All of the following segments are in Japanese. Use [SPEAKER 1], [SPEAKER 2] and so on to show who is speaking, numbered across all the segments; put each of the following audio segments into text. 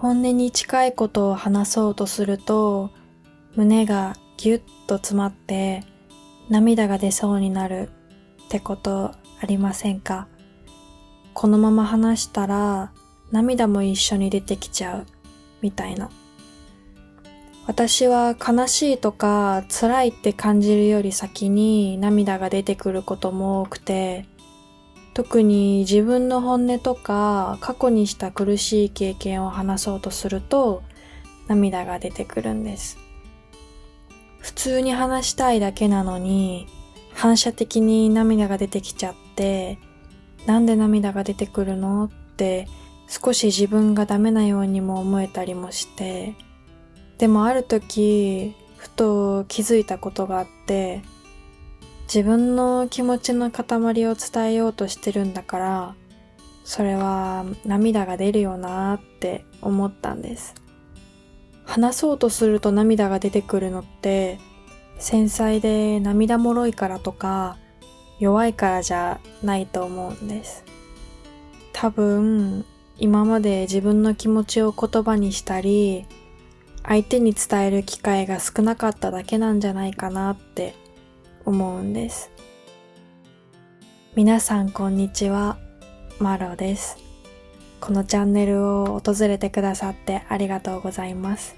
[SPEAKER 1] 本音に近いことを話そうとすると、胸がぎゅっと詰まって涙が出そうになるってことありませんか？このまま話したら涙も一緒に出てきちゃうみたいな。私は悲しいとか辛いって感じるより先に涙が出てくることも多くて、特に自分の本音とか過去にした苦しい経験を話そうとすると涙が出てくるんです。普通に話したいだけなのに反射的に涙が出てきちゃって、なんで涙が出てくるのって少し自分がダメなようにも思えたりもして、でもある時ふと気づいたことがあって、自分の気持ちの塊を伝えようとしてるんだから、それは涙が出るよなって思ったんです。話そうとすると涙が出てくるのって繊細で涙もろいからとか弱いからじゃないと思うんです。多分今まで自分の気持ちを言葉にしたり相手に伝える機会が少なかっただけなんじゃないかなって思うんです。皆さんこんにちは、マロです。このチャンネルを訪れてくださってありがとうございます。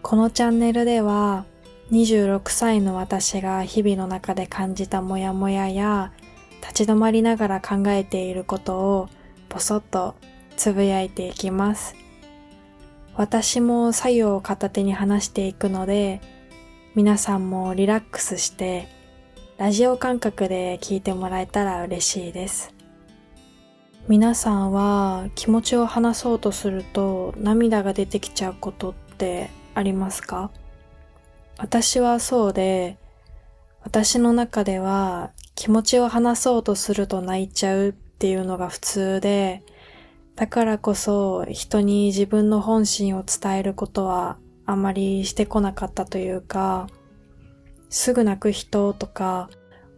[SPEAKER 1] このチャンネルでは26歳の私が日々の中で感じたモヤモヤや立ち止まりながら考えていることをぼそっとつぶやいていきます。私も作業を片手に話していくので、皆さんもリラックスしてラジオ感覚で聞いてもらえたら嬉しいです。皆さんは気持ちを話そうとすると涙が出てきちゃうことってありますか？私はそうで、私の中では気持ちを話そうとすると泣いちゃうっていうのが普通で、だからこそ人に自分の本心を伝えることはあまりしてこなかったというか、すぐ泣く人とか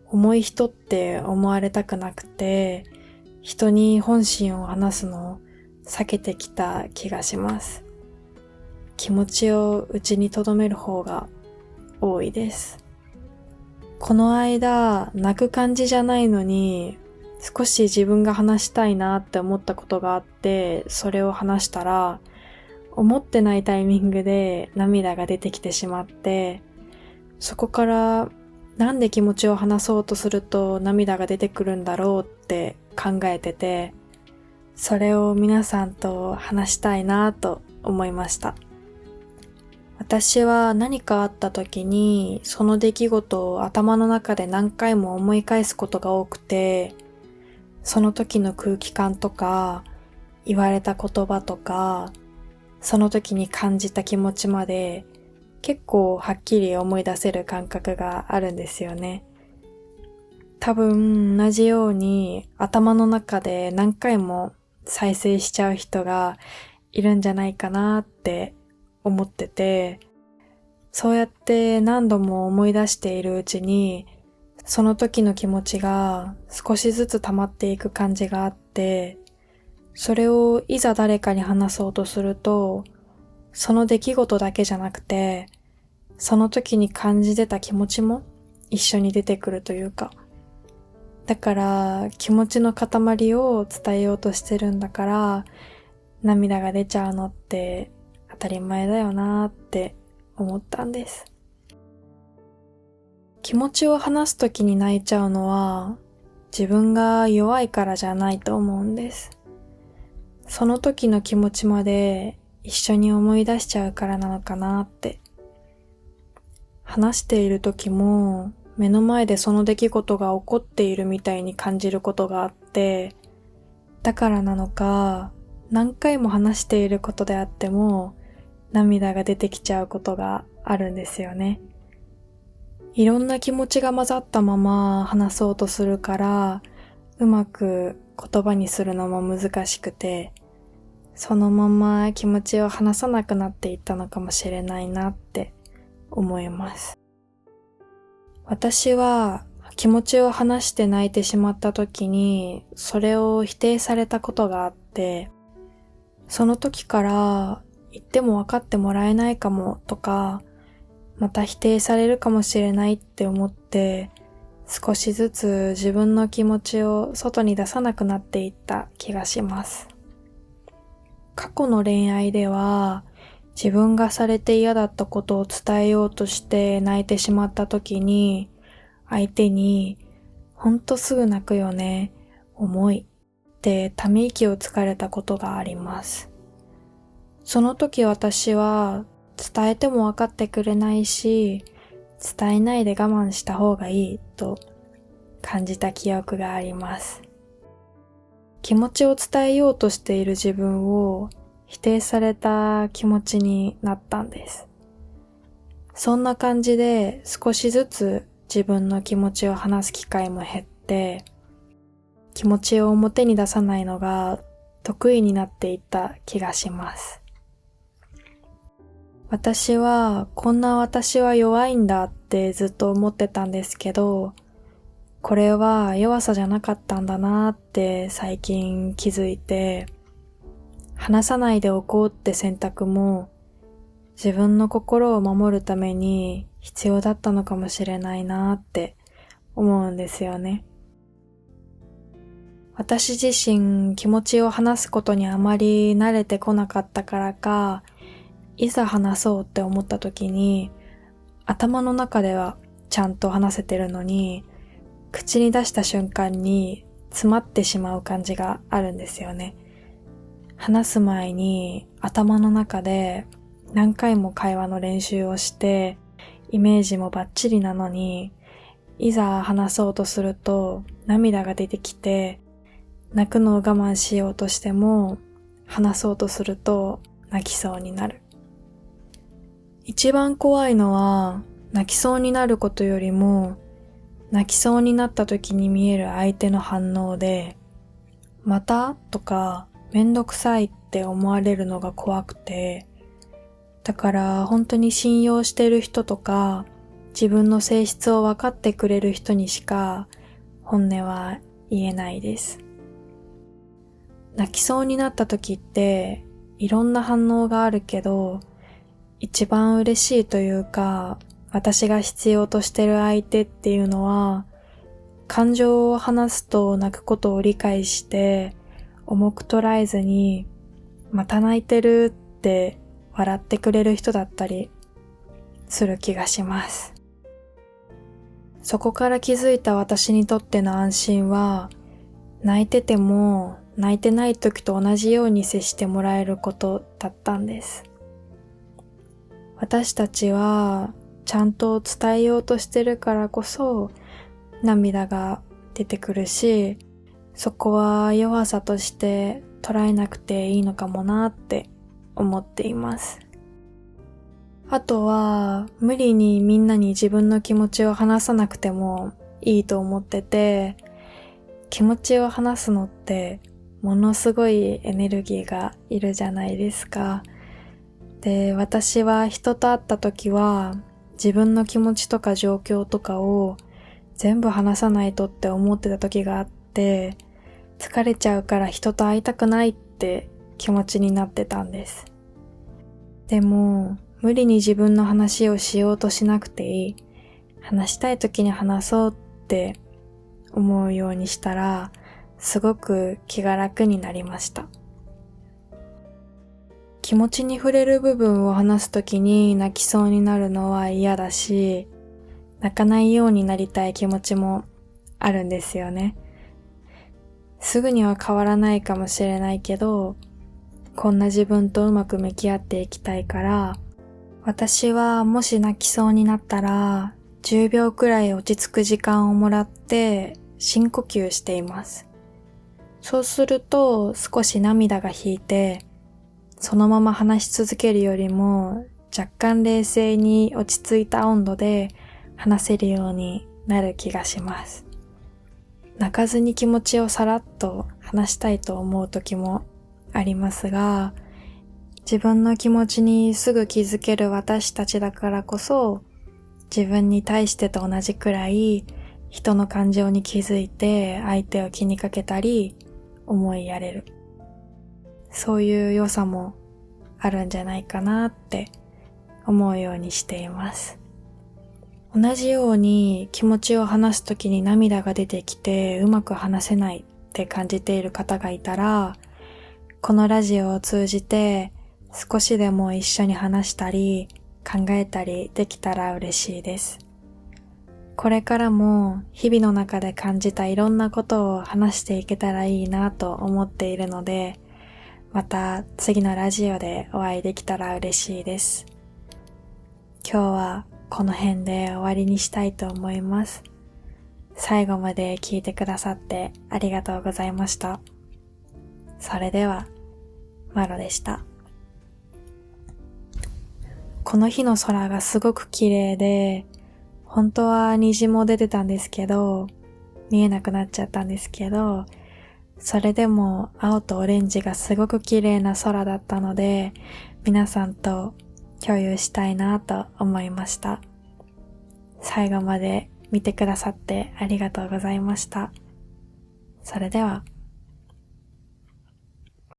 [SPEAKER 1] 重い人って思われたくなくて、人に本心を話すのを避けてきた気がします。気持ちを内に留める方が多いです。この間、泣く感じじゃないのに、少し自分が話したいなって思ったことがあって、それを話したら、思ってないタイミングで涙が出てきてしまって、そこからなんで気持ちを話そうとすると涙が出てくるんだろうって考えてて、それを皆さんと話したいなと思いました。私は何かあった時にその出来事を頭の中で何回も思い返すことが多くて、その時の空気感とか言われた言葉とかその時に感じた気持ちまで結構はっきり思い出せる感覚があるんですよね。多分同じように頭の中で何回も再生しちゃう人がいるんじゃないかなって思ってて、そうやって何度も思い出しているうちにその時の気持ちが少しずつ溜まっていく感じがあって、それをいざ誰かに話そうとすると、その出来事だけじゃなくて、その時に感じてた気持ちも一緒に出てくるというか。だから気持ちの塊を伝えようとしてるんだから、涙が出ちゃうのって当たり前だよなーって思ったんです。気持ちを話す時に泣いちゃうのは、自分が弱いからじゃないと思うんです。その時の気持ちまで一緒に思い出しちゃうからなのかなって。話している時も目の前でその出来事が起こっているみたいに感じることがあって、だからなのか何回も話していることであっても涙が出てきちゃうことがあるんですよね。いろんな気持ちが混ざったまま話そうとするから、うまく言葉にするのも難しくて、そのまま気持ちを話さなくなっていったのかもしれないなって思います。私は気持ちを話して泣いてしまった時に、それを否定されたことがあって、その時から言っても分かってもらえないかもとか、また否定されるかもしれないって思って、少しずつ自分の気持ちを外に出さなくなっていった気がします。過去の恋愛では、自分がされて嫌だったことを伝えようとして泣いてしまった時に、相手に、ほんとすぐ泣くよね、重いってため息をつかれたことがあります。その時私は伝えても分かってくれないし、伝えないで我慢した方がいいと感じた記憶があります。気持ちを伝えようとしている自分を否定された気持ちになったんです。そんな感じで少しずつ自分の気持ちを話す機会も減って、気持ちを表に出さないのが得意になっていった気がします。こんな私は弱いんだってずっと思ってたんですけど、これは弱さじゃなかったんだなって最近気づいて、話さないでおこうって選択も自分の心を守るために必要だったのかもしれないなって思うんですよね。私自身気持ちを話すことにあまり慣れてこなかったからか、いざ話そうって思った時に、頭の中ではちゃんと話せてるのに、口に出した瞬間に詰まってしまう感じがあるんですよね。話す前に頭の中で何回も会話の練習をして、イメージもバッチリなのに、いざ話そうとすると涙が出てきて、泣くのを我慢しようとしても、話そうとすると泣きそうになる。一番怖いのは、泣きそうになることよりも、泣きそうになった時に見える相手の反応で、またとかめんどくさいって思われるのが怖くて、だから本当に信用してる人とか、自分の性質を分かってくれる人にしか本音は言えないです。泣きそうになった時っていろんな反応があるけど、一番嬉しいというか、私が必要としてる相手っていうのは、感情を話すと泣くことを理解して、重く捉えずに、また泣いてるって笑ってくれる人だったりする気がします。そこから気づいた私にとっての安心は、泣いてても泣いてない時と同じように接してもらえることだったんです。私たちはちゃんと伝えようとしてるからこそ涙が出てくるし、そこは弱さとして捉えなくていいのかもなって思っています。あとは無理にみんなに自分の気持ちを話さなくてもいいと思ってて、気持ちを話すのってものすごいエネルギーがいるじゃないですか。で、私は人と会った時は自分の気持ちとか状況とかを全部話さないとって思ってた時があって、疲れちゃうから人と会いたくないって気持ちになってたんです。でも、無理に自分の話をしようとしなくていい。話したい時に話そうって思うようにしたら、すごく気が楽になりました。気持ちに触れる部分を話すときに泣きそうになるのは嫌だし、泣かないようになりたい気持ちもあるんですよね。すぐには変わらないかもしれないけど、こんな自分とうまく向き合っていきたいから、私はもし泣きそうになったら、10秒くらい落ち着く時間をもらって深呼吸しています。そうすると少し涙が引いて、そのまま話し続けるよりも若干冷静に落ち着いた温度で話せるようになる気がします。泣かずに気持ちをさらっと話したいと思う時もありますが、自分の気持ちにすぐ気づける私たちだからこそ、自分に対してと同じくらい人の感情に気づいて相手を気にかけたり思いやれる。そういう良さもあるんじゃないかなって思うようにしています。同じように気持ちを話すときに涙が出てきてうまく話せないって感じている方がいたら、このラジオを通じて少しでも一緒に話したり考えたりできたら嬉しいです。これからも日々の中で感じたいろんなことを話していけたらいいなと思っているので、また次のラジオでお会いできたら嬉しいです。今日はこの辺で終わりにしたいと思います。最後まで聞いてくださってありがとうございました。それでは、マロでした。この日の空がすごく綺麗で、本当は虹も出てたんですけど、見えなくなっちゃったんですけど、それでも青とオレンジがすごく綺麗な空だったので、皆さんと共有したいなと思いました。最後まで見てくださってありがとうございました。それでは。